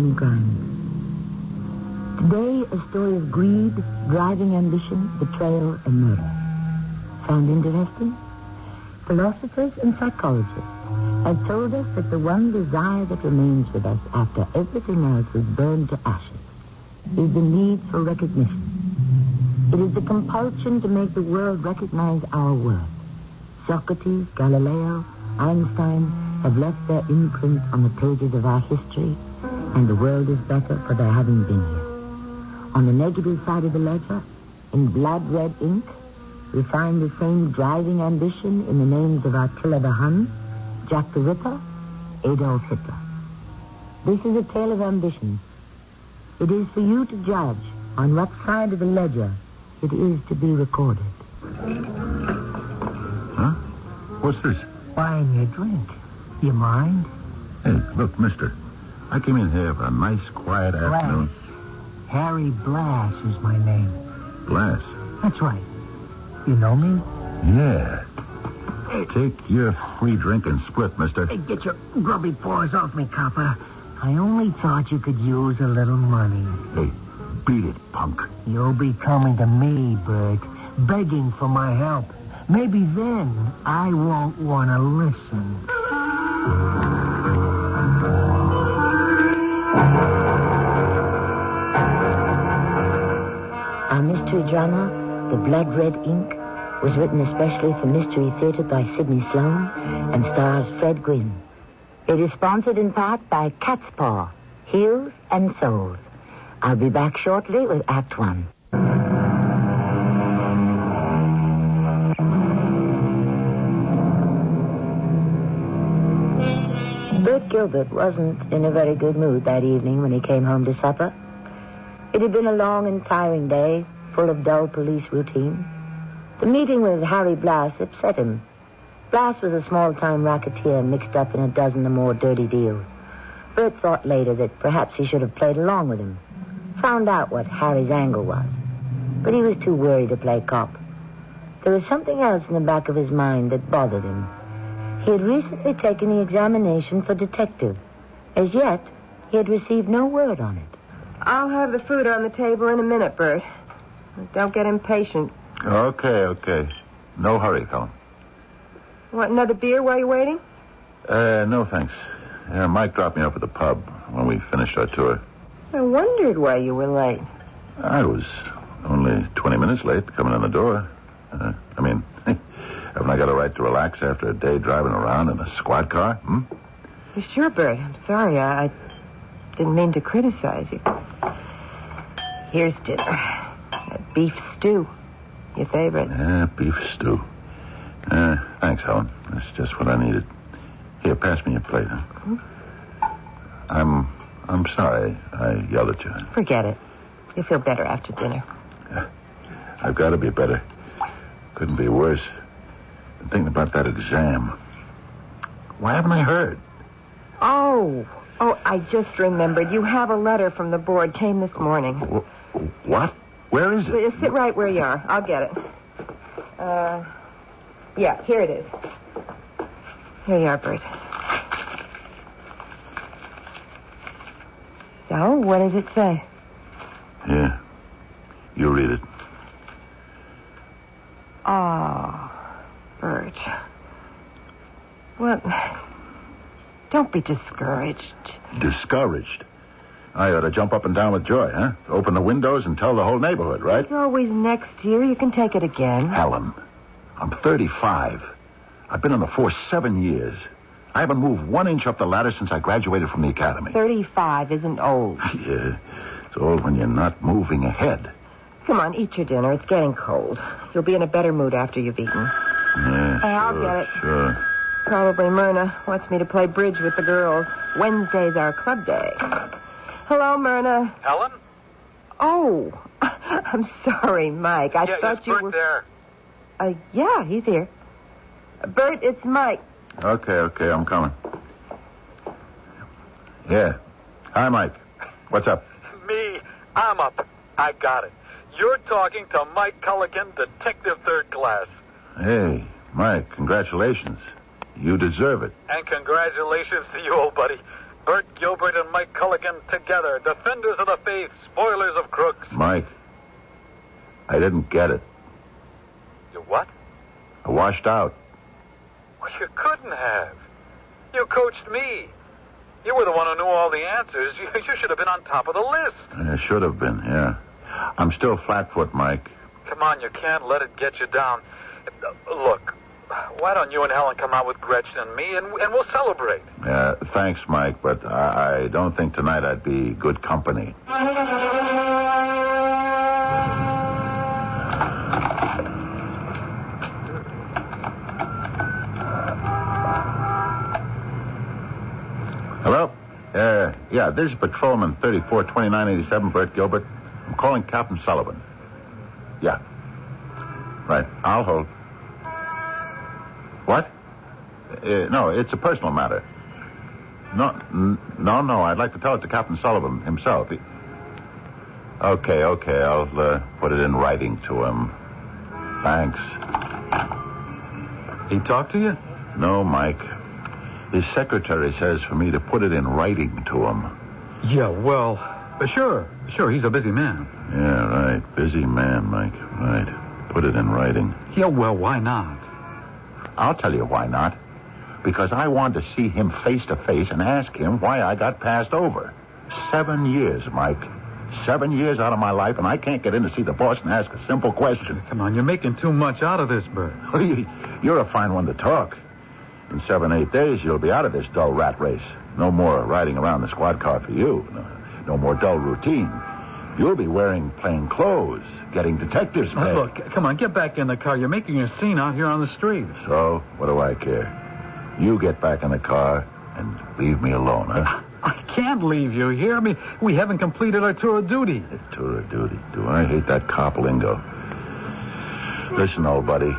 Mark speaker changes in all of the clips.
Speaker 1: county crimes. Today, a story of greed, driving ambition, betrayal, and murder. Found interesting? Philosophers and psychologists have told us that the one desire that remains with us after everything else is burned to ashes is the need for recognition. It is the compulsion to make the world recognize our worth. Socrates, Galileo, Einstein have left their imprint on the pages of our history, and the world is better for their having been here. On the negative side of the ledger, in blood-red ink, we find the same driving ambition in the names of Attila the Hun, Jack the Ripper, Adolf Hitler. This is a tale of ambition. It is for you to judge on what side of the ledger it is to be recorded.
Speaker 2: Huh? What's this?
Speaker 3: Buying you a drink. You mind?
Speaker 2: Hey, look, mister. I came in here for a nice, quiet afternoon.
Speaker 3: Harry Blass is my name.
Speaker 2: Blass?
Speaker 3: That's right. You know me?
Speaker 2: Yeah. Take your free drink and split, mister.
Speaker 3: Hey, get your grubby paws off me, copper. I only thought you could use a little money.
Speaker 2: Hey, beat it, punk.
Speaker 3: You'll be coming to me, Bert, begging for my help. Maybe then I won't want to listen.
Speaker 1: Our mystery drama, The Blood Red Ink, was written especially for Mystery Theater by Sidney Sloan and stars Fred Gwynne. It is sponsored in part by Cat's Paw, Heels and Souls. I'll be back shortly with Act One. Bert Gilbert wasn't in a very good mood that evening when he came home to supper. It had been a long and tiring day, full of dull police routine. The meeting with Harry Blass upset him. Blass was a small-time racketeer mixed up in a dozen or more dirty deals. Bert thought later that perhaps he should have played along with him, found out what Harry's angle was. But he was too worried to play cop. There was something else in the back of his mind that bothered him. He had recently taken the examination for detective. As yet, he had received no word on it.
Speaker 4: I'll have the food on the table in a minute, Bert. Don't get impatient.
Speaker 2: Okay. No hurry, Colin.
Speaker 4: Want another beer while you're waiting?
Speaker 2: No, thanks. Mike dropped me off at the pub when we finished our tour.
Speaker 4: I wondered why you were late.
Speaker 2: I was only 20 minutes late coming in the door. Haven't I got a right to relax after a day driving around in a squad car?
Speaker 4: You sure, Bert? I'm sorry. I didn't mean to criticize you. Here's dinner. Beef stew. Your favorite.
Speaker 2: Yeah, beef stew. Thanks, Helen. That's just what I needed. Here, pass me your plate. Huh? I'm sorry I yelled at you.
Speaker 4: Forget it. You'll feel better after dinner.
Speaker 2: I've got to be better. Couldn't be worse. I'm thinking about that exam. Why haven't I heard?
Speaker 4: Oh, I just remembered. You have a letter from the board. Came this morning.
Speaker 2: What? Where is it?
Speaker 4: Sit right where you are. I'll get it. Yeah, here it is. Here you are, Bert. So, what does it say?
Speaker 2: Yeah. You read it.
Speaker 4: Oh, Bert. Well, don't be discouraged.
Speaker 2: Discouraged? I ought to jump up and down with joy, huh? Open the windows and tell the whole neighborhood, right?
Speaker 4: It's always next year. You can take it again.
Speaker 2: Helen, I'm 35. I've been on the force 7 years. I haven't moved 1 inch up the ladder since I graduated from the academy.
Speaker 4: 35 isn't old.
Speaker 2: Yeah, it's old when you're not moving ahead.
Speaker 4: Come on, eat your dinner. It's getting cold. You'll be in a better mood after you've eaten.
Speaker 2: Yeah,
Speaker 4: Hey, I'll get it.
Speaker 2: Sure.
Speaker 4: Probably Myrna wants me to play bridge with the girls. Wednesday's our club day. Hello, Myrna.
Speaker 5: Helen?
Speaker 4: Oh, I'm sorry, Mike. I thought you
Speaker 5: Bert
Speaker 4: were...
Speaker 5: there.
Speaker 4: Yeah, he's here. Bert, it's Mike.
Speaker 2: Okay, I'm coming. Yeah. Hi, Mike. What's up?
Speaker 5: Me, I'm up. I got it. You're talking to Mike Culligan, Detective Third Class.
Speaker 2: Hey, Mike, congratulations. You deserve it.
Speaker 5: And congratulations to you, old buddy. Bert Gilbert and Mike Culligan together. Defenders of the faith, spoilers of crooks.
Speaker 2: Mike, I didn't get it.
Speaker 5: You what?
Speaker 2: I washed out.
Speaker 5: Well, you couldn't have. You coached me. You were the one who knew all the answers. You should have been on top of the list.
Speaker 2: I should have been, yeah. I'm still flatfoot, Mike.
Speaker 5: Come on, you can't let it get you down. Look, why don't you and Helen come out with Gretchen and me, and we'll celebrate?
Speaker 2: Thanks, Mike, but I don't think tonight I'd be good company. Hello? Yeah, this is Patrolman 342987, Bert Gilbert. I'm calling Captain Sullivan. Yeah. Right, I'll hold. What? No, it's a personal matter. No, I'd like to tell it to Captain Sullivan himself. Okay, I'll put it in writing to him. Thanks.
Speaker 6: He talked to you?
Speaker 2: No, Mike. His secretary says for me to put it in writing to him.
Speaker 6: Yeah, well, sure, he's a busy man.
Speaker 2: Yeah, right. Busy man, Mike. Right. Put it in writing.
Speaker 6: Yeah, well, why not?
Speaker 2: I'll tell you why not. Because I want to see him face to face and ask him why I got passed over. 7 years, Mike. 7 years out of my life, and I can't get in to see the boss and ask a simple question.
Speaker 6: Come on, you're making too much out of this, Bert.
Speaker 2: You're a fine one to talk. In 7-8 days, you'll be out of this dull rat race. No more riding around the squad car for you. No more dull routine. You'll be wearing plain clothes, getting detectives pay.
Speaker 6: Look, come on, get back in the car. You're making a scene out here on the street.
Speaker 2: So, what do I care? You get back in the car and leave me alone, huh?
Speaker 6: I can't leave you here. I mean, we haven't completed our tour of duty.
Speaker 2: Tour of duty? Do I hate that cop lingo? Listen, old buddy.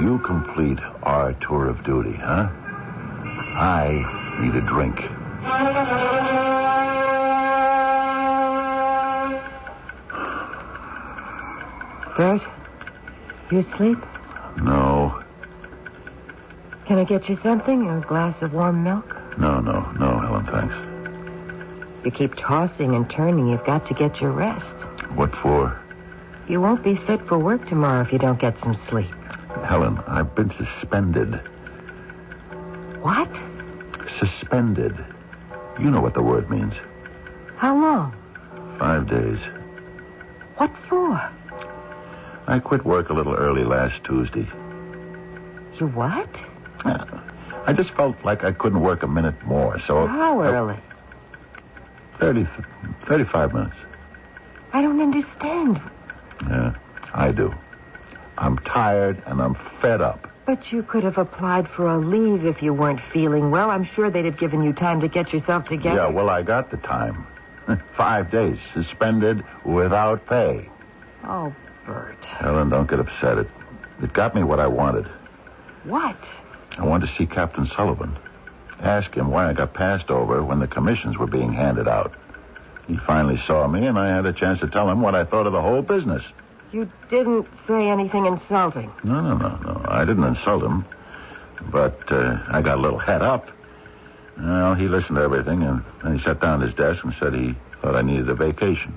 Speaker 2: You complete our tour of duty, huh? I need a drink.
Speaker 4: Bert, you asleep?
Speaker 2: No.
Speaker 4: Can I get you something? A glass of warm milk?
Speaker 2: No, Helen, thanks.
Speaker 4: You keep tossing and turning. You've got to get your rest.
Speaker 2: What for?
Speaker 4: You won't be fit for work tomorrow if you don't get some sleep.
Speaker 2: Helen, I've been suspended.
Speaker 4: What?
Speaker 2: Suspended. You know what the word means.
Speaker 4: How long?
Speaker 2: 5 days.
Speaker 4: What for?
Speaker 2: I quit work a little early last Tuesday.
Speaker 4: You what?
Speaker 2: I just felt like I couldn't work a minute more, so...
Speaker 4: How early?
Speaker 2: 35 minutes.
Speaker 4: I don't understand.
Speaker 2: Yeah, I do. I'm tired and I'm fed up.
Speaker 4: But you could have applied for a leave if you weren't feeling well. I'm sure they'd have given you time to get yourself together.
Speaker 2: Yeah, well, I got the time. 5 days, suspended without pay.
Speaker 4: Oh, Bert.
Speaker 2: Helen, don't get upset. It got me what I wanted.
Speaker 4: What?
Speaker 2: I wanted to see Captain Sullivan. Ask him why I got passed over when the commissions were being handed out. He finally saw me, and I had a chance to tell him what I thought of the whole business.
Speaker 4: You didn't say anything insulting.
Speaker 2: No. I didn't insult him. But I got a little head up. Well, he listened to everything, and then he sat down at his desk and said he thought I needed a vacation.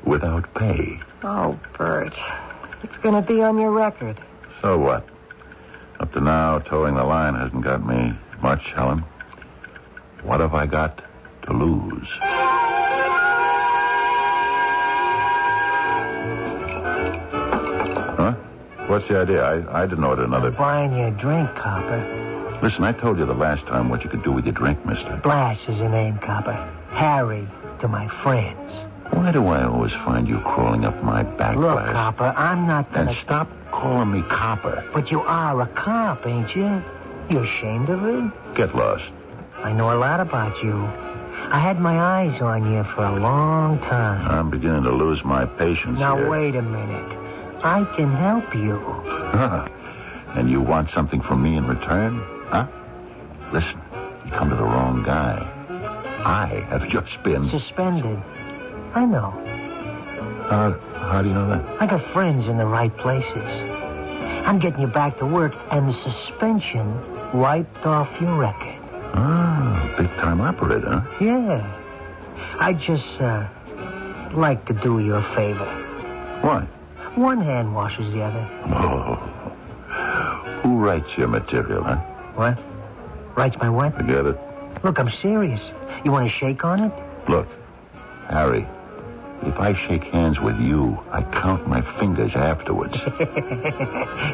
Speaker 2: Without pay.
Speaker 4: Oh, Bert. It's going to be on your record.
Speaker 2: So what? Up to now, towing the line hasn't got me much, Helen. What have I got to lose? Huh? What's the idea? I didn't order another...
Speaker 3: I'm buying you a drink, Copper.
Speaker 2: Listen, I told you the last time what you could do with your drink, mister.
Speaker 3: Blash is your name, Copper. Harry to my friends.
Speaker 2: Why do I always find you crawling up my back,
Speaker 3: Look,
Speaker 2: Blash?
Speaker 3: Copper, I'm not gonna...
Speaker 2: And stop calling me Copper.
Speaker 3: But you are a cop, ain't you? You ashamed of it?
Speaker 2: Get lost.
Speaker 3: I know a lot about you. I had my eyes on you for a long time.
Speaker 2: I'm beginning to lose my patience
Speaker 3: Now,
Speaker 2: here.
Speaker 3: wait a minute. I can help you.
Speaker 2: And you want something from me in return? Huh? Listen, you come to the wrong guy. I have just been...
Speaker 3: Suspended. I know.
Speaker 2: How do you know that?
Speaker 3: I got friends in the right places. I'm getting you back to work, and the suspension wiped off your record.
Speaker 2: Ah, big-time operator, huh?
Speaker 3: Yeah. I just, like to do you a favor.
Speaker 2: What?
Speaker 3: One hand washes the other.
Speaker 2: Oh. Who writes your material, huh?
Speaker 3: What? Writes my what?
Speaker 2: Forget it.
Speaker 3: Look, I'm serious. You want to shake on it?
Speaker 2: Look, Harry, if I shake hands with you, I count my fingers afterwards.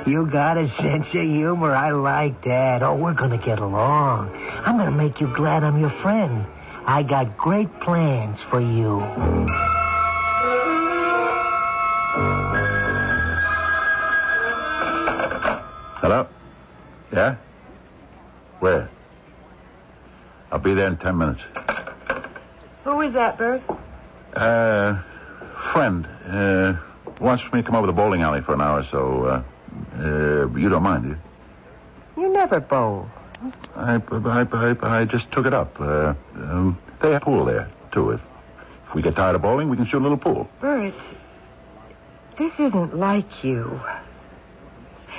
Speaker 3: You got a sense of humor. I like that. Oh, we're going to get along. I'm going to make you glad I'm your friend. I got great plans for you.
Speaker 2: Hello? Yeah? Where? I'll be there in 10 minutes.
Speaker 4: Who is that, Bert?
Speaker 2: Friend. Wants me to come over to the bowling alley for an hour, so, you don't mind, do you?
Speaker 4: You never bowl.
Speaker 2: I just took it up. They have a pool there, too. If we get tired of bowling, we can shoot a little pool.
Speaker 4: Bert, this isn't like you.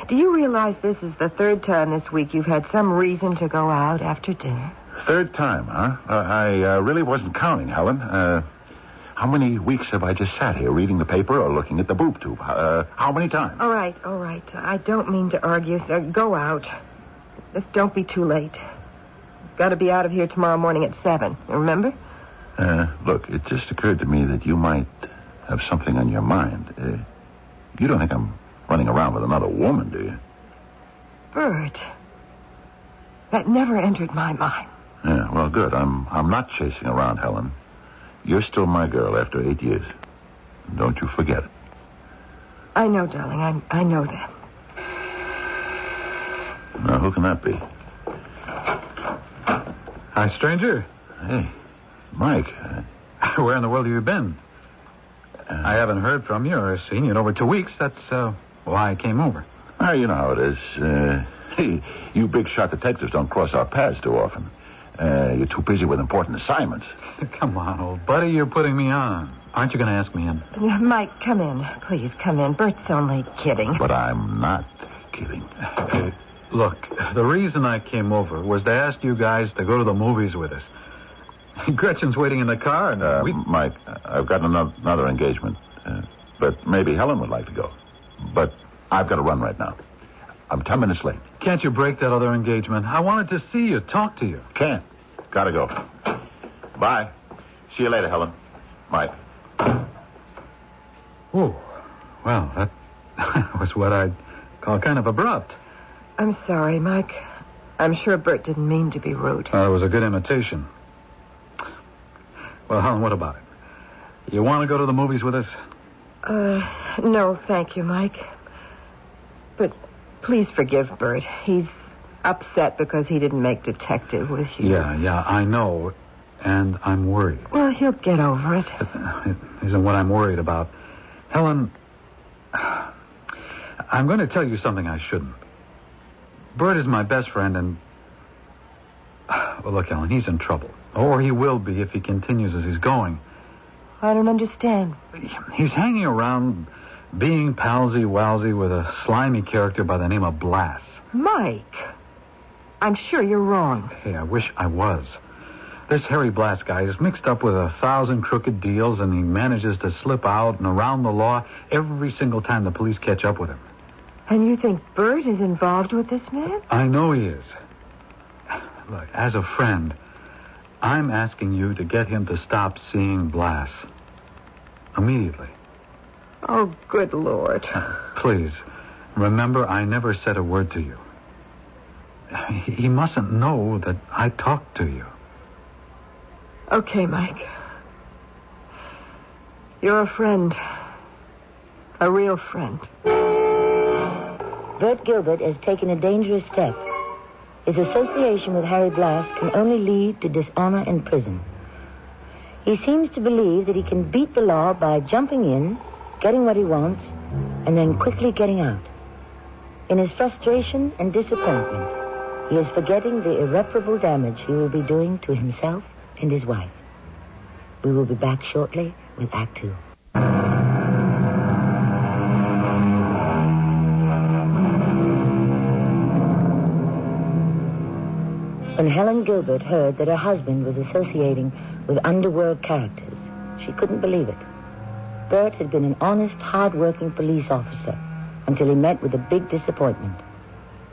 Speaker 4: Do you realize this is the third time this week you've had some reason to go out after dinner?
Speaker 2: Third time, huh? I really wasn't counting, Helen. How many weeks have I just sat here reading the paper or looking at the boob tube? How many times?
Speaker 4: All right. I don't mean to argue, so go out. Just don't be too late. Got to be out of here tomorrow morning at 7, remember?
Speaker 2: Look, it just occurred to me that you might have something on your mind. You don't think I'm running around with another woman, do you?
Speaker 4: Bert, that never entered my mind.
Speaker 2: Yeah, well, good. I'm not chasing around, Helen. You're still my girl after 8 years. Don't you forget it.
Speaker 4: I know, darling. I know that.
Speaker 2: Now, who can that be?
Speaker 6: Hi, stranger.
Speaker 2: Hey, Mike.
Speaker 6: Where in the world have you been? I haven't heard from you or seen you in over 2 weeks. That's why I came over.
Speaker 2: You know how it is. You big shot detectives don't cross our paths too often. You're too busy with important assignments.
Speaker 6: Come on, old buddy. You're putting me on. Aren't you going to ask me in?
Speaker 4: Mike, come in. Please, come in. Bert's only kidding.
Speaker 2: But I'm not kidding.
Speaker 6: Look, the reason I came over was to ask you guys to go to the movies with us. Gretchen's waiting in the car, and
Speaker 2: Mike, I've got another engagement. But maybe Helen would like to go. But I've got to run right now. I'm 10 minutes late.
Speaker 6: Can't you break that other engagement? I wanted to see you, talk to you.
Speaker 2: Can't. Gotta go. Bye. See you later, Helen. Mike.
Speaker 6: Oh, well, that was what I'd call kind of abrupt.
Speaker 4: I'm sorry, Mike. I'm sure Bert didn't mean to be rude.
Speaker 6: It was a good imitation. Well, Helen, what about it? You want to go to the movies with us?
Speaker 4: No, thank you, Mike. But please forgive Bert. He's upset because he didn't make detective with you.
Speaker 6: Yeah, I know. And I'm worried.
Speaker 4: Well, he'll get over it.
Speaker 6: It isn't what I'm worried about. Helen, I'm going to tell you something I shouldn't. Bert is my best friend, and... Well, look, Helen, he's in trouble. Or he will be if he continues as he's going.
Speaker 4: I don't understand.
Speaker 6: He's hanging around being palsy-walsy with a slimy character by the name of Blass.
Speaker 4: Mike, I'm sure you're wrong.
Speaker 6: Hey, I wish I was. This Harry Blass guy is mixed up with 1,000 crooked deals, and he manages to slip out and around the law every single time the police catch up with him.
Speaker 4: And you think Bert is involved with this man?
Speaker 6: I know he is. Look, as a friend, I'm asking you to get him to stop seeing Blass. Immediately.
Speaker 4: Oh, good Lord.
Speaker 6: Please, remember I never said a word to you. He mustn't know that I talked to you.
Speaker 4: Okay, Mike. You're a friend. A real friend.
Speaker 1: Bert Gilbert has taken a dangerous step. His association with Harry Blass can only lead to dishonor and prison. He seems to believe that he can beat the law by jumping in, getting what he wants, and then quickly getting out. In his frustration and disappointment, he is forgetting the irreparable damage he will be doing to himself and his wife. We will be back shortly with Act 2. When Helen Gilbert heard that her husband was associating with underworld characters, she couldn't believe it. Bert had been an honest, hard-working police officer until he met with a big disappointment.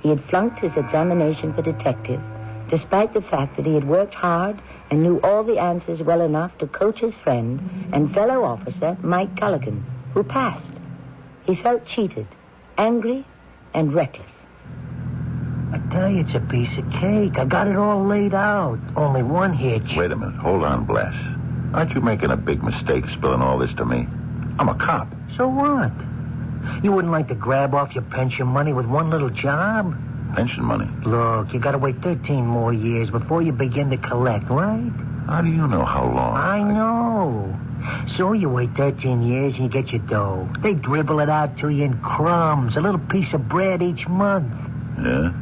Speaker 1: He had flunked his examination for detective, despite the fact that he had worked hard and knew all the answers well enough to coach his friend and fellow officer, Mike Culligan, who passed. He felt cheated, angry, and reckless.
Speaker 3: I tell you, it's a piece of cake. I got it all laid out. Only one hitch.
Speaker 2: Wait a minute. Hold on, Blas. Aren't you making a big mistake spilling all this to me? I'm a cop.
Speaker 3: So what? You wouldn't like to grab off your pension money with one little job?
Speaker 2: Pension money?
Speaker 3: Look, you gotta wait 13 more years before you begin to collect, right?
Speaker 2: How do you know how long?
Speaker 3: I know. So you wait 13 years and you get your dough. They dribble it out to you in crumbs, a little piece of bread each month.
Speaker 2: Yeah?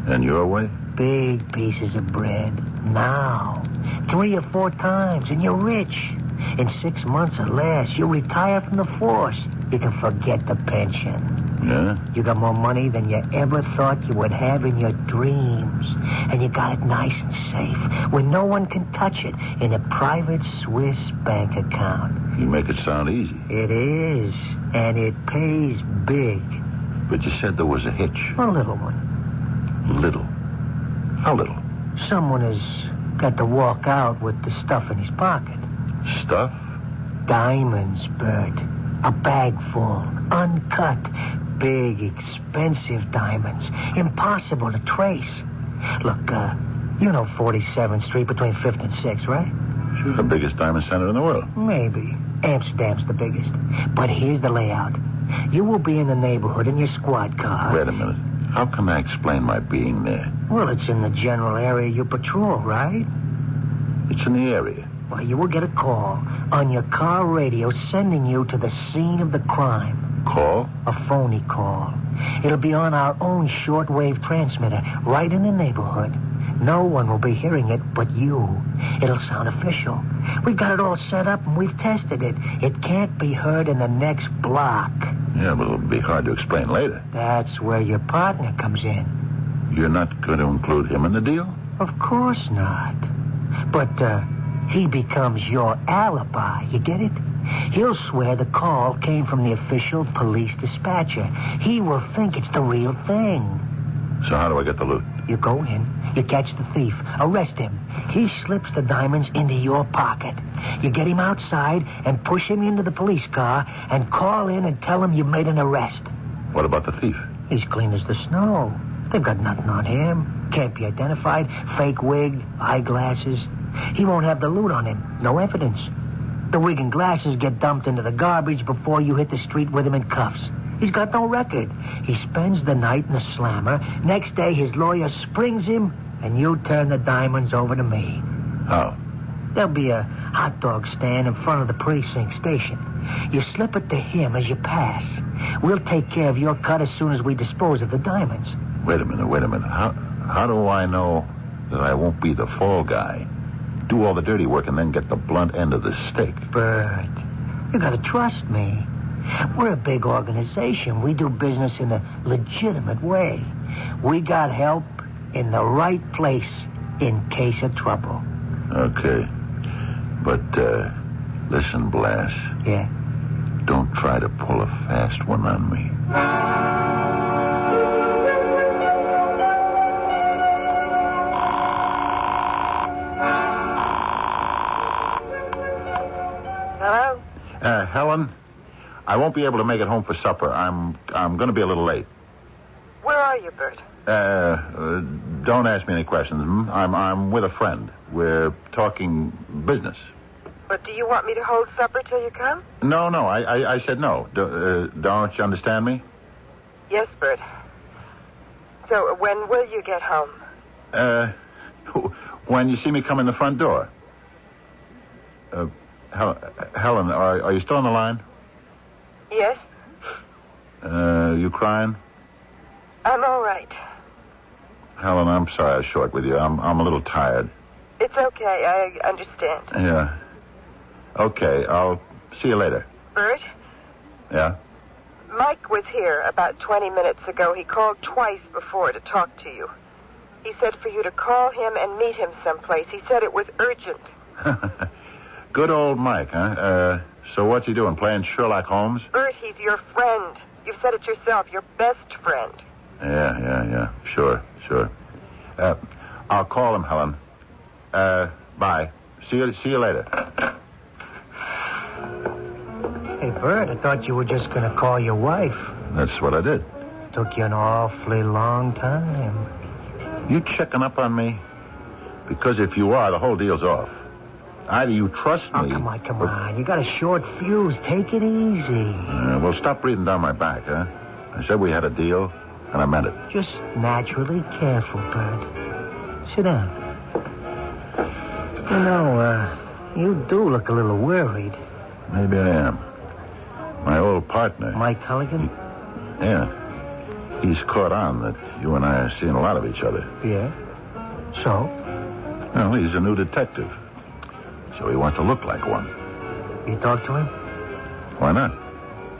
Speaker 2: And your way?
Speaker 3: Big pieces of bread. Now. 3 or 4 times, and you're rich. In 6 months or less, you retire from the force. You can forget the pension.
Speaker 2: Yeah?
Speaker 3: You got more money than you ever thought you would have in your dreams. And you got it nice and safe, where no one can touch it, in a private Swiss bank account.
Speaker 2: You make it sound easy.
Speaker 3: It is, and it pays big.
Speaker 2: But you said there was a hitch.
Speaker 3: A little one.
Speaker 2: Little? How little?
Speaker 3: Someone has got to walk out with the stuff in his pocket.
Speaker 2: Stuff?
Speaker 3: Diamonds, Bert. A bag full, uncut, big, expensive diamonds. Impossible to trace. Look, you know 47th Street between 5th and 6th, right?
Speaker 2: Sure, the biggest diamond center in the world.
Speaker 3: Maybe. Amsterdam's the biggest. But here's the layout. You will be in the neighborhood in your squad car.
Speaker 2: Wait a minute. How can I explain my being there?
Speaker 3: Well, it's in the general area you patrol, right?
Speaker 2: It's in the area.
Speaker 3: Well, you will get a call on your car radio sending you to the scene of the crime.
Speaker 2: Call?
Speaker 3: A phony call. It'll be on our own shortwave transmitter, right in the neighborhood. No one will be hearing it but you. It'll sound official. We've got it all set up and we've tested it. It can't be heard in the next block.
Speaker 2: Yeah, but it'll be hard to explain later.
Speaker 3: That's where your partner comes in.
Speaker 2: You're not going to include him in the deal?
Speaker 3: Of course not. But, he becomes your alibi. You get it? He'll swear the call came from the official police dispatcher. He will think it's the real thing.
Speaker 2: So how do I get the loot?
Speaker 3: You go in, you catch the thief, arrest him. He slips the diamonds into your pocket. You get him outside and push him into the police car and call in and tell him you made an arrest.
Speaker 2: What about the thief?
Speaker 3: He's clean as the snow. They've got nothing on him. Can't be identified. Fake wig, eyeglasses. He won't have the loot on him. No evidence. The wig and glasses get dumped into the garbage before you hit the street with him in cuffs. He's got no record. He spends the night in a slammer. Next day, his lawyer springs him, and you turn the diamonds over to me.
Speaker 2: How?
Speaker 3: There'll be a hot dog stand in front of the precinct station. You slip it to him as you pass. We'll take care of your cut as soon as we dispose of the diamonds.
Speaker 2: Wait a minute. How do I know that I won't be the fall guy? Do all the dirty work and then get the blunt end of the stick.
Speaker 3: Bert, you gotta trust me. We're a big organization. We do business in a legitimate way. We got help in the right place in case of trouble.
Speaker 2: Okay. But, listen, Blas.
Speaker 3: Yeah?
Speaker 2: Don't try to pull a fast one on me.
Speaker 4: Hello?
Speaker 2: Helen, I won't be able to make it home for supper. I'm going to be a little late.
Speaker 4: Where are you, Bert?
Speaker 2: Don't ask me any questions. I'm with a friend. We're talking business.
Speaker 4: But do you want me to hold supper till you come?
Speaker 2: No, I said no. Don't you understand me?
Speaker 4: Yes, Bert. So when will you get home?
Speaker 2: When you see me come in the front door. Helen, are you still on the line?
Speaker 4: Yes?
Speaker 2: You crying?
Speaker 4: I'm all right.
Speaker 2: Helen, I'm sorry I was short with you. I'm a little tired.
Speaker 4: It's okay. I understand.
Speaker 2: Yeah. Okay, I'll see you later.
Speaker 4: Bert?
Speaker 2: Yeah?
Speaker 4: Mike was here about 20 minutes ago. He called twice before to talk to you. He said for you to call him and meet him someplace. He said it was urgent.
Speaker 2: Good old Mike, huh? So what's he doing, playing Sherlock Holmes?
Speaker 4: Bert, he's your friend. You've said it yourself, your best friend.
Speaker 2: Yeah. Sure. I'll call him, Helen. Bye. See you later.
Speaker 3: Hey, Bert, I thought you were just going to call your wife.
Speaker 2: That's what I did.
Speaker 3: Took you an awfully long time.
Speaker 2: You checking up on me? Because if you are, the whole deal's off. Either you trust me...
Speaker 3: Oh, come on. You got a short fuse. Take it easy.
Speaker 2: Well, stop breathing down my back, huh? I said we had a deal, and I meant it.
Speaker 3: Just naturally careful, Bert. Sit down. You know, you do look a little worried.
Speaker 2: Maybe I am. My old partner...
Speaker 3: Mike Culligan?
Speaker 2: Yeah. He's caught on that you and I are seeing a lot of each other.
Speaker 3: Yeah? So?
Speaker 2: Well, he's a new detective. So he wants to look like one.
Speaker 3: You talk to him?
Speaker 2: Why not?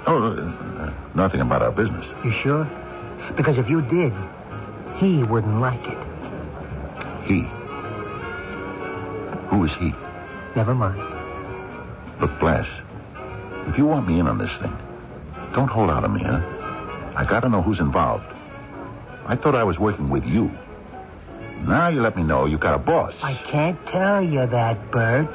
Speaker 2: Oh, nothing about our business.
Speaker 3: You sure? Because if you did, he wouldn't like it.
Speaker 2: He? Who is he?
Speaker 3: Never mind.
Speaker 2: Look, Blas, if you want me in on this thing, don't hold out on me, huh? I gotta know who's involved. I thought I was working with you. Now you let me know you got a boss.
Speaker 3: I can't tell you that, Bert.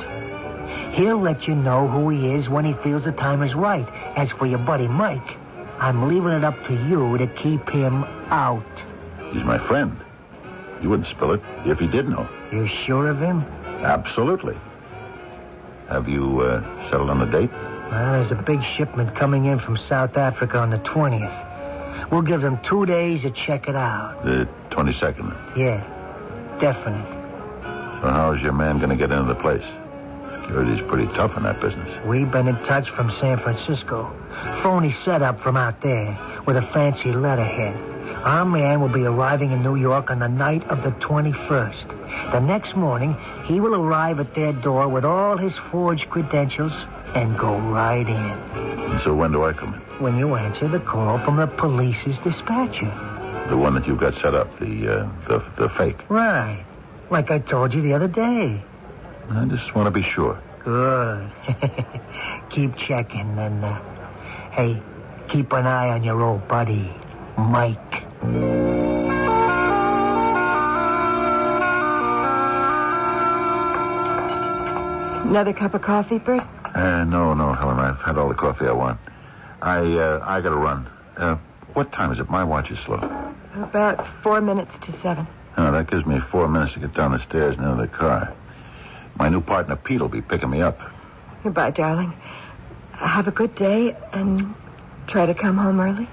Speaker 3: He'll let you know who he is when he feels the time is right. As for your buddy Mike, I'm leaving it up to you to keep him out.
Speaker 2: He's my friend. You wouldn't spill it if he did know.
Speaker 3: You sure of him?
Speaker 2: Absolutely. Have you settled on a date?
Speaker 3: Well, there's a big shipment coming in from South Africa on the 20th. We'll give them 2 days to check it out.
Speaker 2: The 22nd?
Speaker 3: Yeah, definite.
Speaker 2: So how's your man going to get into the place? Security's pretty tough in that business.
Speaker 3: We've been in touch from San Francisco. Phony setup from out there with a fancy letterhead. Our man will be arriving in New York on the night of the 21st. The next morning, he will arrive at their door with all his forged credentials and go right in.
Speaker 2: And so when do I come in?
Speaker 3: When you answer the call from the police's dispatcher.
Speaker 2: The one that you got set up, the fake.
Speaker 3: Right. Like I told you the other day.
Speaker 2: I just want to be sure.
Speaker 3: Good. Keep checking and, hey, keep an eye on your old buddy, Mike.
Speaker 4: Another cup of coffee, Bert?
Speaker 2: No, Helen. I've had all the coffee I want. I gotta run. What time is it? My watch is slow.
Speaker 4: About 4 minutes to 7.
Speaker 2: Oh, that gives me 4 minutes to get down the stairs and into the car. My new partner, Pete, will be picking me up.
Speaker 4: Goodbye, darling. Have a good day and try to come home early.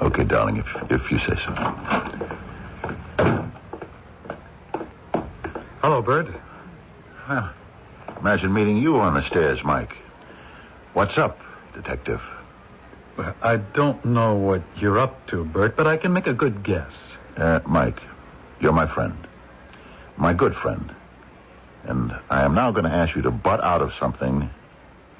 Speaker 2: Okay, darling, if you say so.
Speaker 6: Hello, Bert.
Speaker 2: Well, imagine meeting you on the stairs, Mike. What's up, detective?
Speaker 6: Well, I don't know what you're up to, Bert, but I can make a good guess.
Speaker 2: Mike, you're my friend. My good friend. And I am now going to ask you to butt out of something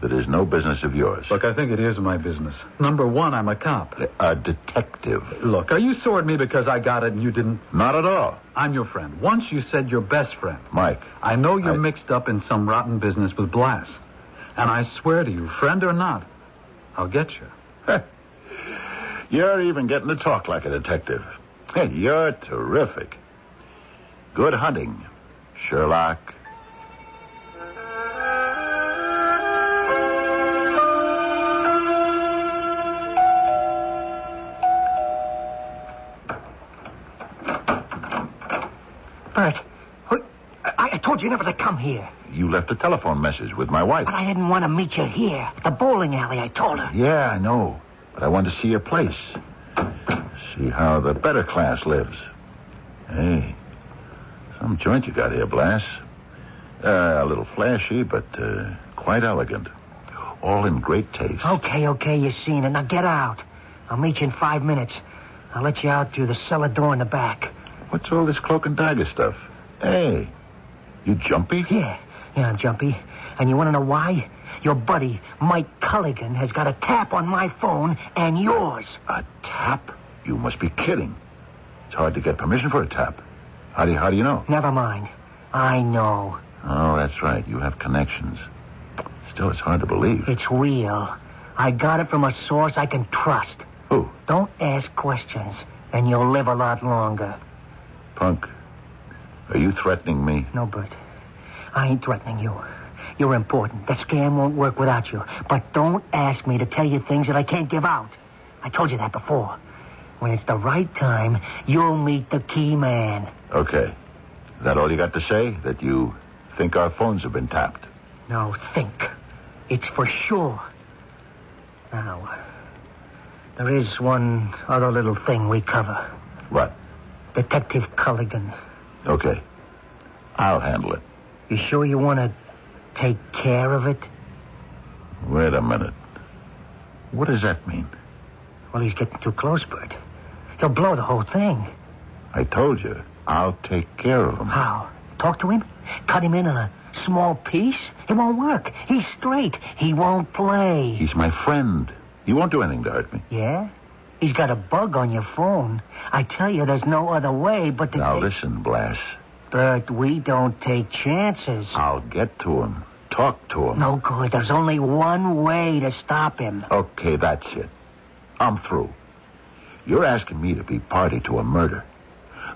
Speaker 2: that is no business of yours.
Speaker 6: Look, I think it is my business. Number one, I'm a cop.
Speaker 2: A detective.
Speaker 6: Look, are you sore at me because I got it and you didn't?
Speaker 2: Not at all.
Speaker 6: I'm your friend. Once you said your best friend.
Speaker 2: Mike.
Speaker 6: I know you're mixed up in some rotten business with Blas. And I swear to you, friend or not, I'll get you.
Speaker 2: You're even getting to talk like a detective. You're terrific. Good hunting, Sherlock.
Speaker 3: Bert, I told you never to come here.
Speaker 2: You left a telephone message with my wife.
Speaker 3: But I didn't want to meet you here. At the bowling alley, I told her.
Speaker 2: Yeah, I know. But I wanted to see your place. See how the better class lives. Hey, some joint you got here, Blas. A little flashy, but quite elegant. All in great taste.
Speaker 3: Okay, you've seen it. Now get out. I'll meet you in 5 minutes. I'll let you out through the cellar door in the back.
Speaker 2: What's all this cloak and dagger stuff? Hey, you jumpy?
Speaker 3: Yeah, I'm jumpy. And you want to know why? Your buddy, Mike Culligan, has got a tap on my phone and yours.
Speaker 2: A tap? You must be kidding. It's hard to get permission for a tap. How do you know?
Speaker 3: Never mind. I know.
Speaker 2: Oh, that's right. You have connections. Still, it's hard to believe.
Speaker 3: It's real. I got it from a source I can trust.
Speaker 2: Who?
Speaker 3: Don't ask questions, and you'll live a lot longer.
Speaker 2: Punk, are you threatening me?
Speaker 3: No, Bert. I ain't threatening you. You're important. The scam won't work without you. But don't ask me to tell you things that I can't give out. I told you that before. When it's the right time, you'll meet the key man.
Speaker 2: Okay. Is that all you got to say? That you think our phones have been tapped?
Speaker 3: No, think. It's for sure. Now, there is one other little thing we cover.
Speaker 2: What?
Speaker 3: Detective Culligan.
Speaker 2: Okay. I'll handle it.
Speaker 3: You sure you want to take care of it?
Speaker 2: Wait a minute. What does that mean?
Speaker 3: Well, he's getting too close, Bert. He'll blow the whole thing.
Speaker 2: I told you, I'll take care of him.
Speaker 3: How? Talk to him? Cut him in on a small piece? It won't work. He's straight. He won't play.
Speaker 2: He's my friend. He won't do anything to hurt me.
Speaker 3: Yeah? He's got a bug on your phone. I tell you, there's no other way but to...
Speaker 2: Now listen, Blass.
Speaker 3: Bert, we don't take chances.
Speaker 2: I'll get to him. Talk to him.
Speaker 3: No good. There's only one way to stop him.
Speaker 2: Okay, that's it. I'm through. You're asking me to be party to a murder.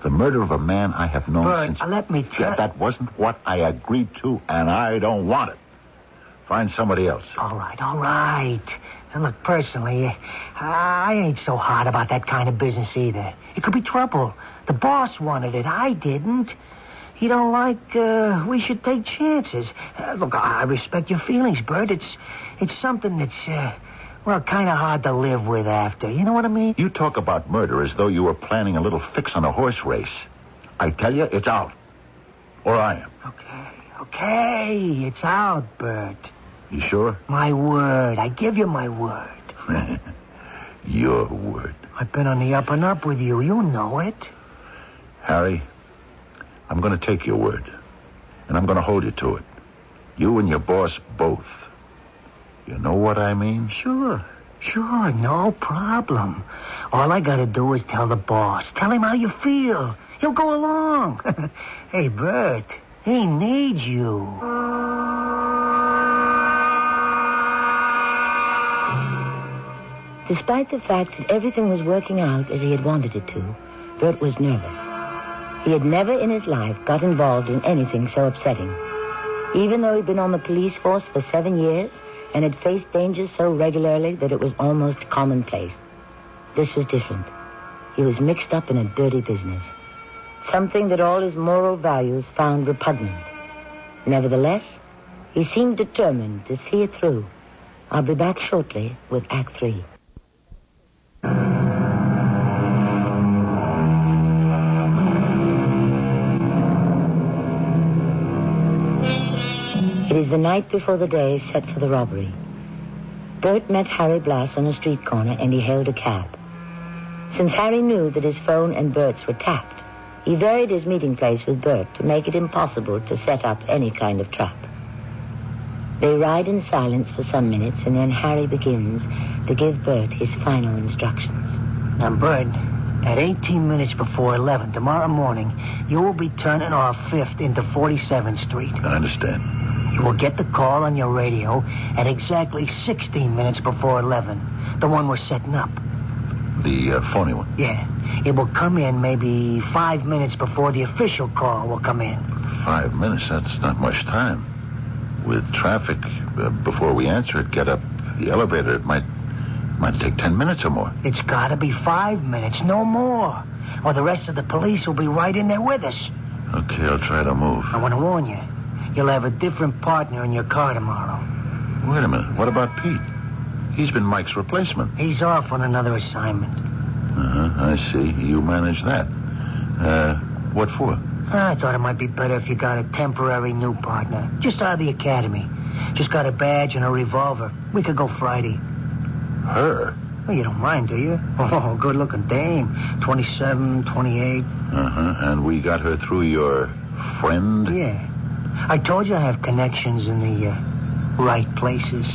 Speaker 2: The murder of a man I have known
Speaker 3: Bert,
Speaker 2: since...
Speaker 3: let me tell...
Speaker 2: Yeah, that wasn't what I agreed to, and I don't want it. Find somebody else.
Speaker 3: All right. And look, personally, I ain't so hot about that kind of business either. It could be trouble. The boss wanted it. I didn't. He don't like we should take chances. Look, I respect your feelings, Bert. It's something that's, kind of hard to live with after. You know what I mean?
Speaker 2: You talk about murder as though you were planning a little fix on a horse race. I tell you, it's out. Or I am.
Speaker 3: Okay. It's out, Bert.
Speaker 2: You sure?
Speaker 3: My word. I give you my word.
Speaker 2: Your word.
Speaker 3: I've been on the up and up with you. You know it.
Speaker 2: Harry, I'm going to take your word. And I'm going to hold you to it. You and your boss both. You know what I mean?
Speaker 3: Sure. No problem. All I got to do is tell the boss. Tell him how you feel. He'll go along. Hey, Bert, he needs you.
Speaker 1: Despite the fact that everything was working out as he had wanted it to, Bert was nervous. He had never in his life got involved in anything so upsetting. Even though he'd been on the police force for 7 years and had faced dangers so regularly that it was almost commonplace. This was different. He was mixed up in a dirty business. Something that all his moral values found repugnant. Nevertheless, he seemed determined to see it through. I'll be back shortly with Act 3. It is the night before the day is set for the robbery. Bert met Harry Blass on a street corner and he hailed a cab. Since Harry knew that his phone and Bert's were tapped, he varied his meeting place with Bert to make it impossible to set up any kind of trap. They ride in silence for some minutes and then Harry begins to give Bert his final instructions.
Speaker 3: Now, Bert, at 18 minutes before 11 tomorrow morning, you will be turning off 5th into 47th Street.
Speaker 2: I understand.
Speaker 3: You will get the call on your radio at exactly 16 minutes before 11, the one we're setting up.
Speaker 2: The phony one?
Speaker 3: Yeah. It will come in maybe 5 minutes before the official call will come in.
Speaker 2: 5 minutes? That's not much time. With traffic, before we answer it, get up the elevator, it might take 10 minutes or more.
Speaker 3: It's got to be 5 minutes, no more. Or the rest of the police will be right in there with us.
Speaker 2: Okay, I'll try to move.
Speaker 3: I want to warn you. You'll have a different partner in your car tomorrow.
Speaker 2: Wait a minute. What about Pete? He's been Mike's replacement.
Speaker 3: He's off on another assignment.
Speaker 2: I see. You manage that. What for?
Speaker 3: I thought it might be better if you got a temporary new partner. Just out of the academy. Just got a badge and a revolver. We could go Friday.
Speaker 2: Her?
Speaker 3: Well, you don't mind, do you? Oh, good-looking dame. 27, 28.
Speaker 2: And we got her through your friend?
Speaker 3: Yeah. I told you I have connections in the right places.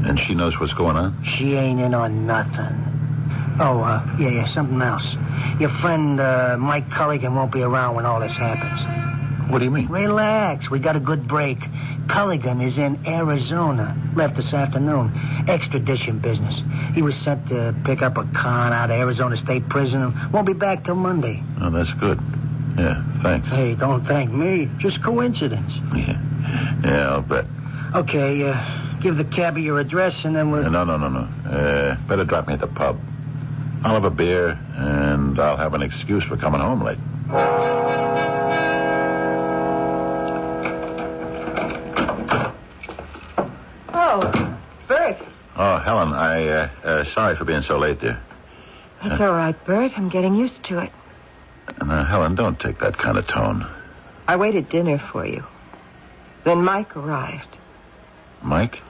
Speaker 2: And she knows what's going on?
Speaker 3: She ain't in on nothing. Yeah, something else. Your friend, Mike Culligan, won't be around when all this happens.
Speaker 2: What do you mean?
Speaker 3: Relax. We got a good break. Culligan is in Arizona. Left this afternoon. Extradition business. He was sent to pick up a con out of Arizona State Prison and won't be back till Monday.
Speaker 2: Oh, that's good. Yeah, thanks.
Speaker 3: Hey, don't thank me. Just coincidence.
Speaker 2: Yeah, I'll bet.
Speaker 3: Okay, give the cabbie your address and then we'll...
Speaker 2: No. Better drop me at the pub. I'll have a beer, and I'll have an excuse for coming home late.
Speaker 4: Oh, Bert.
Speaker 2: Oh, Helen, sorry for being so late, dear.
Speaker 4: That's all right, Bert. I'm getting used to it.
Speaker 2: Now, Helen, don't take that kind of tone.
Speaker 4: I waited dinner for you. Then Mike arrived.
Speaker 2: Mike?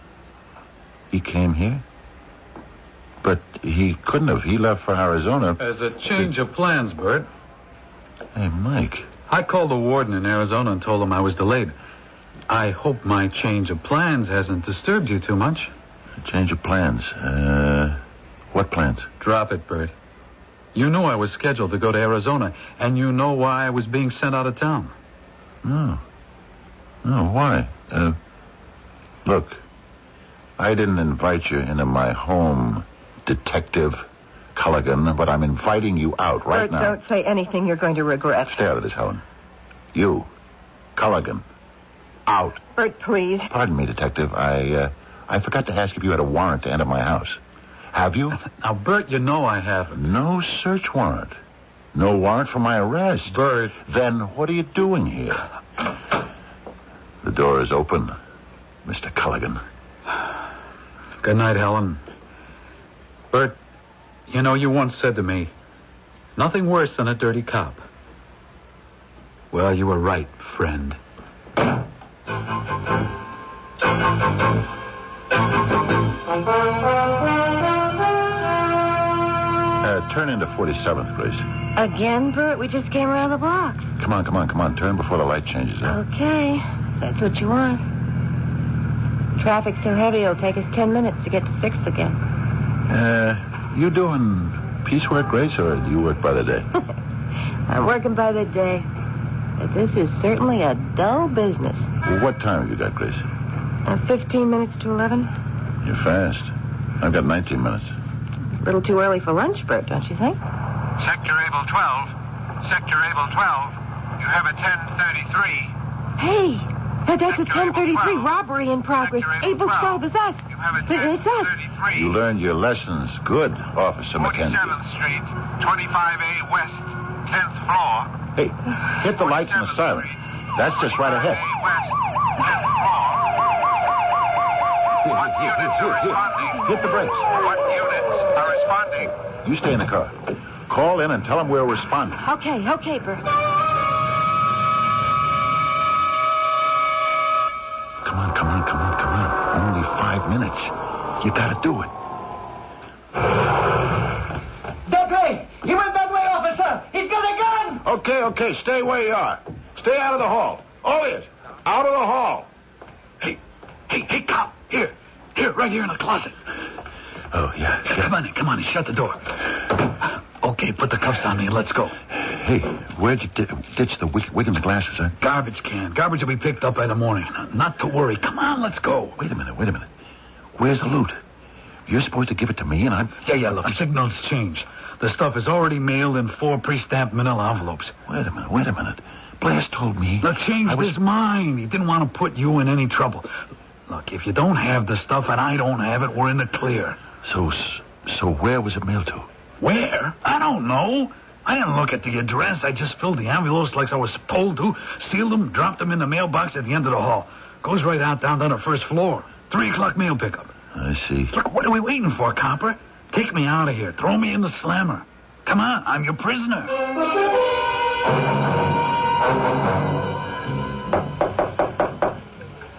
Speaker 2: He came here? But he couldn't have. He left for Arizona.
Speaker 6: There's a change of plans, Bert.
Speaker 2: Hey, Mike.
Speaker 6: I called the warden in Arizona and told him I was delayed. I hope my change of plans hasn't disturbed you too much.
Speaker 2: Change of plans. What plans?
Speaker 6: Drop it, Bert. You knew I was scheduled to go to Arizona, and you know why I was being sent out of town.
Speaker 2: No, why? Look, I didn't invite you into my home, Detective Culligan, but I'm inviting you out right now.
Speaker 4: Bert, don't say anything you're going to regret.
Speaker 2: Stay out of this, Helen. You, Culligan, out.
Speaker 4: Bert, please.
Speaker 2: Pardon me, Detective. I forgot to ask if you had a warrant to enter my house. Have you?
Speaker 6: Now, Bert, you know I haven't.
Speaker 2: No search warrant. No warrant for my arrest.
Speaker 6: Bert.
Speaker 2: Then what are you doing here? The door is open, Mr. Culligan.
Speaker 6: Good night, Helen. Bert, you know, you once said to me, nothing worse than a dirty cop. Well, you were right, friend.
Speaker 2: Turn into 47th, Grace.
Speaker 4: Again, Bert? We just came around the block.
Speaker 2: Come on. Turn before the light changes.
Speaker 4: Okay, that's what you want. Traffic's so heavy it'll take us 10 minutes to get to 6th again.
Speaker 2: You doing piecework, Grace, or do you work by the day?
Speaker 4: I'm working by the day. But this is certainly a dull business.
Speaker 2: What time have you got, Grace?
Speaker 4: 15 minutes to 11.
Speaker 2: You're fast. I've got 19 minutes.
Speaker 4: A little too early for lunch, Bert, don't you think?
Speaker 5: Sector Able 12. Sector Able 12. You have a 1033.
Speaker 4: Hey, that's a 1033 robbery in progress. Able 12 is us.
Speaker 5: You have a
Speaker 4: It's us.
Speaker 5: 1033.
Speaker 2: You learned your lessons. Good, Officer McKenzie.
Speaker 5: 47th Street, 25A West, 10th floor.
Speaker 2: Hey, hit the lights and the siren. That's just right ahead.
Speaker 5: 25A West, 10th floor. What units are responding?
Speaker 2: Hit the brakes.
Speaker 5: What units are responding?
Speaker 2: You stay in the car. Call in and tell them we're responding.
Speaker 4: Okay, Bert.
Speaker 2: Come on. Only 5 minutes. You gotta do it.
Speaker 3: That way! He went that way, officer! He's got a gun!
Speaker 2: Okay. Stay where you are. Stay out of the hall. All ears. Out of the hall.
Speaker 6: Hey, cop. Here, right here in the closet.
Speaker 2: Oh, yeah.
Speaker 6: Come on, shut the door. Okay, put the cuffs on me and let's go.
Speaker 2: Hey, where'd you ditch the Wiggins glasses, huh?
Speaker 6: Garbage can. Garbage will be picked up by the morning. Not to worry. Come on, let's go.
Speaker 2: Wait a minute. Where's the loot? You're supposed to give it to me, and I'm...
Speaker 6: Yeah, look, signals change. The stuff is already mailed in 4 pre-stamped manila envelopes.
Speaker 2: Wait a minute. Blass told me...
Speaker 6: Now, changed his mind. He didn't want to put you in any trouble. Look, if you don't have the stuff and I don't have it, we're in the clear.
Speaker 2: So where was it mailed to?
Speaker 6: Where? I don't know. I didn't look at the address. I just filled the envelopes like I was told to, sealed them, dropped them in the mailbox at the end of the hall. Goes right out down to the first floor. 3 o'clock mail pickup.
Speaker 2: I see.
Speaker 6: Look, what are we waiting for, copper? Take me out of here. Throw me in the slammer. Come on, I'm your prisoner.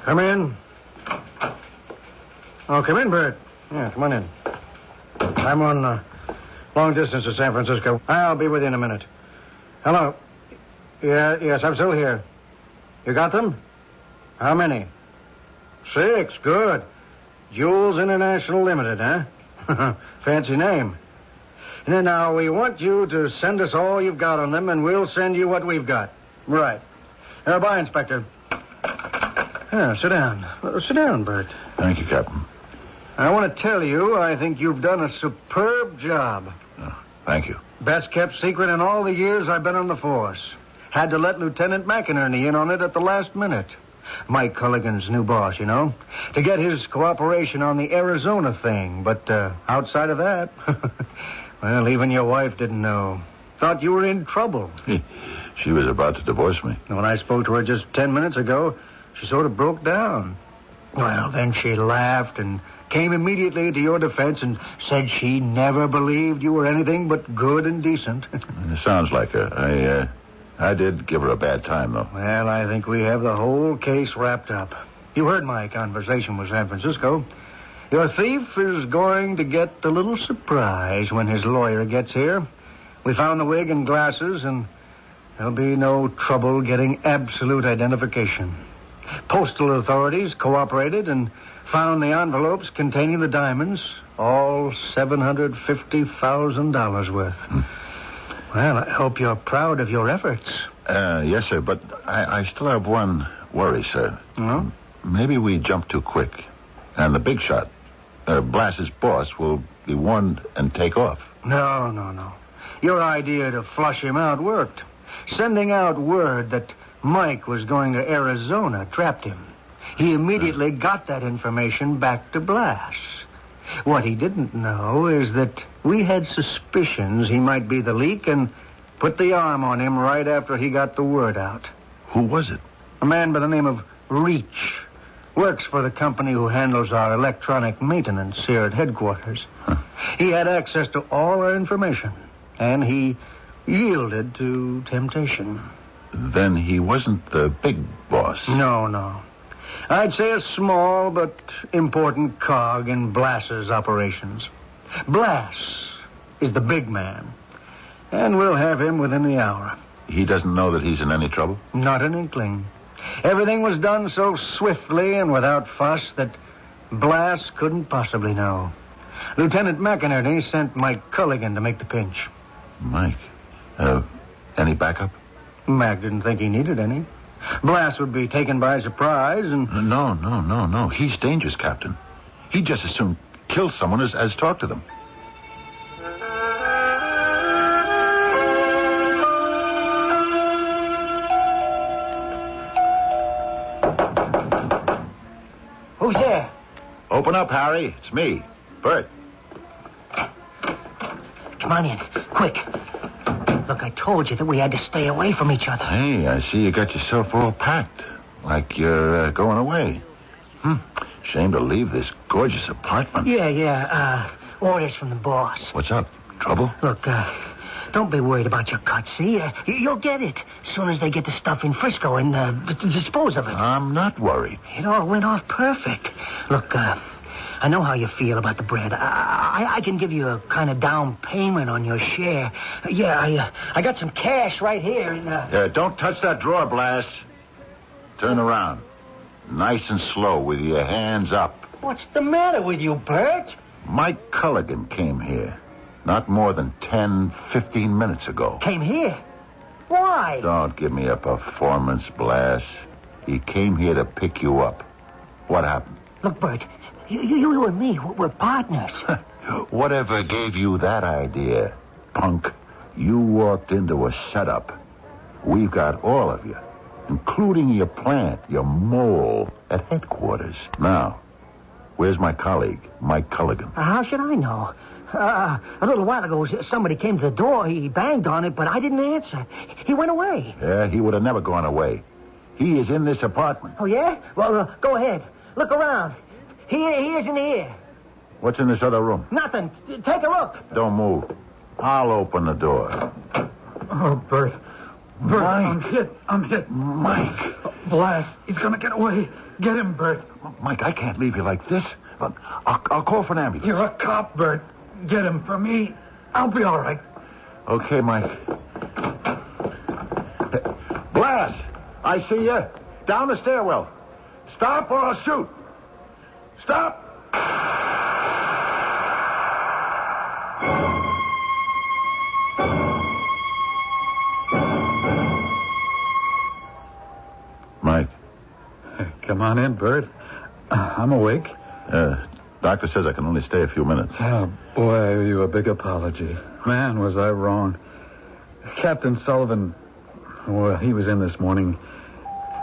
Speaker 3: Come in. Oh, come in, Bert. Yeah, come on in. I'm on long distance to San Francisco. I'll be with you in a minute. Hello. Yes, I'm still here. You got them? How many? 6. Good. Jules International Limited, huh? Fancy name.
Speaker 7: Now, we want you to send us all you've got on them, and we'll send you what we've got. Right. Bye, Inspector. Yeah, sit down. Sit down, Bert.
Speaker 2: Thank you, Captain.
Speaker 7: I want to tell you, I think you've done a superb job.
Speaker 2: Oh, thank you.
Speaker 7: Best kept secret in all the years I've been on the force. Had to let Lieutenant McInerney in on it at the last minute. Mike Culligan's new boss, you know, to get his cooperation on the Arizona thing. But outside of that, well, even your wife didn't know. Thought you were in trouble.
Speaker 2: She was about to divorce me.
Speaker 7: When I spoke to her just 10 minutes ago, she sort of broke down. Well, then she laughed and came immediately to your defense and said she never believed you were anything but good and decent.
Speaker 2: It sounds like her. I did give her a bad time, though.
Speaker 7: Well, I think we have the whole case wrapped up. You heard my conversation with San Francisco. Your thief is going to get a little surprise when his lawyer gets here. We found the wig and glasses, and there'll be no trouble getting absolute identification. Postal authorities cooperated and found the envelopes containing the diamonds, all $750,000 worth. Well, I hope you're proud of your efforts.
Speaker 2: Yes, sir, but I still have one worry, sir.
Speaker 7: Oh?
Speaker 2: Maybe we jumped too quick, and the big shot, Blass's boss, will be warned and take off.
Speaker 7: No. Your idea to flush him out worked. Sending out word that Mike was going to Arizona trapped him. He immediately got that information back to Blass. What he didn't know is that we had suspicions he might be the leak and put the arm on him right after he got the word out.
Speaker 2: Who was it?
Speaker 7: A man by the name of Reach. Works for the company who handles our electronic maintenance here at headquarters.
Speaker 2: Huh.
Speaker 7: He had access to all our information, and he yielded to temptation.
Speaker 2: Then he wasn't the big boss.
Speaker 7: No. I'd say a small but important cog in Blass's operations. Blass is the big man, and we'll have him within the hour.
Speaker 2: He doesn't know that he's in any trouble?
Speaker 7: Not an inkling. Everything was done so swiftly and without fuss that Blass couldn't possibly know. Lieutenant McInerney sent Mike Culligan to make the pinch.
Speaker 2: Mike? Any backup?
Speaker 7: Mac didn't think he needed any. Blass would be taken by surprise and...
Speaker 2: No. He's dangerous, Captain. He'd just as soon kill someone as talk to them.
Speaker 3: Who's there?
Speaker 2: Open up, Harry. It's me, Bert.
Speaker 3: Come on in, quick. Look, I told you that we had to stay away from each other.
Speaker 2: Hey, I see you got yourself all packed. Like you're going away. Shame to leave this gorgeous apartment.
Speaker 3: Yeah. Orders from the boss.
Speaker 2: What's up? Trouble?
Speaker 3: Look, don't be worried about your cut, see? You'll get it as soon as they get the stuff in Frisco and dispose of it.
Speaker 2: I'm not worried.
Speaker 3: It all went off perfect. Look, I know how you feel about the bread. I can give you a kind of down payment on your share. Yeah, I got some cash right here.
Speaker 2: Don't touch that drawer, Blass. Turn around. Nice and slow with your hands up.
Speaker 3: What's the matter with you, Bert?
Speaker 2: Mike Culligan came here. Not more than 10, 15 minutes ago.
Speaker 3: Came here? Why?
Speaker 2: Don't give me a performance, Blass. He came here to pick you up. What happened?
Speaker 3: Look, Bert, you and me, we're partners.
Speaker 2: Whatever gave you that idea, punk? You walked into a setup. We've got all of you, including your plant, your mole, at headquarters. Now, where's my colleague, Mike Culligan?
Speaker 3: How should I know? A little while ago, somebody came to the door. He banged on it, but I didn't answer. He went away.
Speaker 2: Yeah, he would have never gone away. He is in this apartment.
Speaker 3: Oh, yeah? Well, go ahead. Look around. He isn't here.
Speaker 2: What's in this other room?
Speaker 3: Nothing. Take a look.
Speaker 2: Don't move. I'll open the door.
Speaker 8: Oh, Bert.
Speaker 2: Mike.
Speaker 8: I'm hit.
Speaker 2: Mike.
Speaker 8: Blass. He's going to get away. Get him, Bert.
Speaker 2: Mike, I can't leave you like this. I'll call for an ambulance.
Speaker 8: You're a cop, Bert. Get him for me. I'll be all right.
Speaker 2: Okay, Mike. Blass, I see you. Down the stairwell. Stop or I'll shoot. Stop. Mike.
Speaker 6: Come on in, Bert. I'm awake.
Speaker 2: Doctor says I can only stay a few minutes.
Speaker 6: Oh, boy, I owe you a big apology. Man, was I wrong. Captain Sullivan, well, he was in this morning.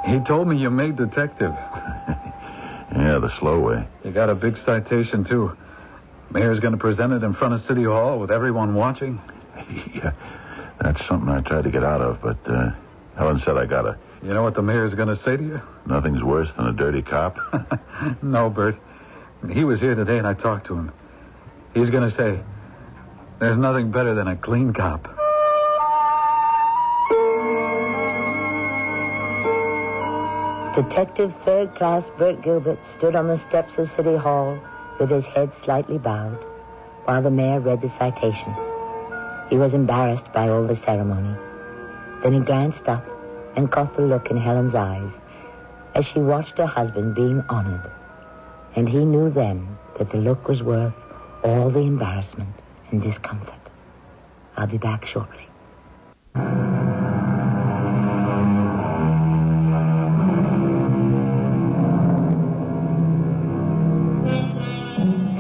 Speaker 6: He told me you made detective.
Speaker 2: Yeah, the slow way.
Speaker 6: You got a big citation, too. Mayor's going to present it in front of City Hall with everyone watching.
Speaker 2: Yeah, that's something I tried to get out of, but Helen said I gotta.
Speaker 6: You know what the mayor's going to say to you?
Speaker 2: Nothing's worse than a dirty cop.
Speaker 6: No, Bert. He was here today and I talked to him. He's going to say, there's nothing better than a clean cop.
Speaker 1: Detective Third Class Bert Gilbert stood on the steps of City Hall with his head slightly bowed while the mayor read the citation. He was embarrassed by all the ceremony. Then he glanced up and caught the look in Helen's eyes as she watched her husband being honored. And he knew then that the look was worth all the embarrassment and discomfort. I'll be back shortly.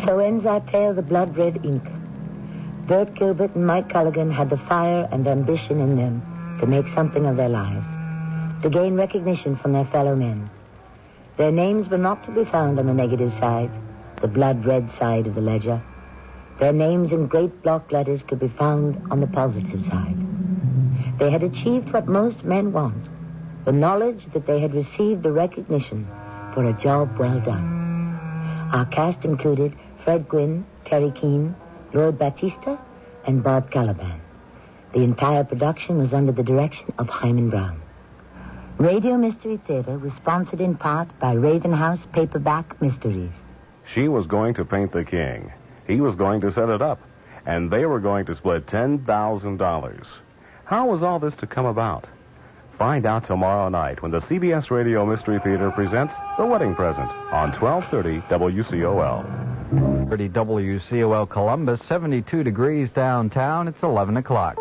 Speaker 1: So ends our tale, The Blood Red Ink. Bert Gilbert and Mike Culligan had the fire and ambition in them to make something of their lives, to gain recognition from their fellow men. Their names were not to be found on the negative side, the blood-red side of the ledger. Their names in great block letters could be found on the positive side. They had achieved what most men want, the knowledge that they had received the recognition for a job well done. Our cast included Fred Gwynne, Terry Keane, Lloyd Batista, and Bob Caliban. The entire production was under the direction of Himan Brown. Radio Mystery Theater was sponsored in part by Raven House Paperback Mysteries.
Speaker 9: She was going to paint the king. He was going to set it up. And they were going to split $10,000. How was all this to come about? Find out tomorrow night when the CBS Radio Mystery Theater presents The Wedding Present on 1230 WCOL.
Speaker 10: 30 WCOL Columbus, 72 degrees downtown. It's 11 o'clock.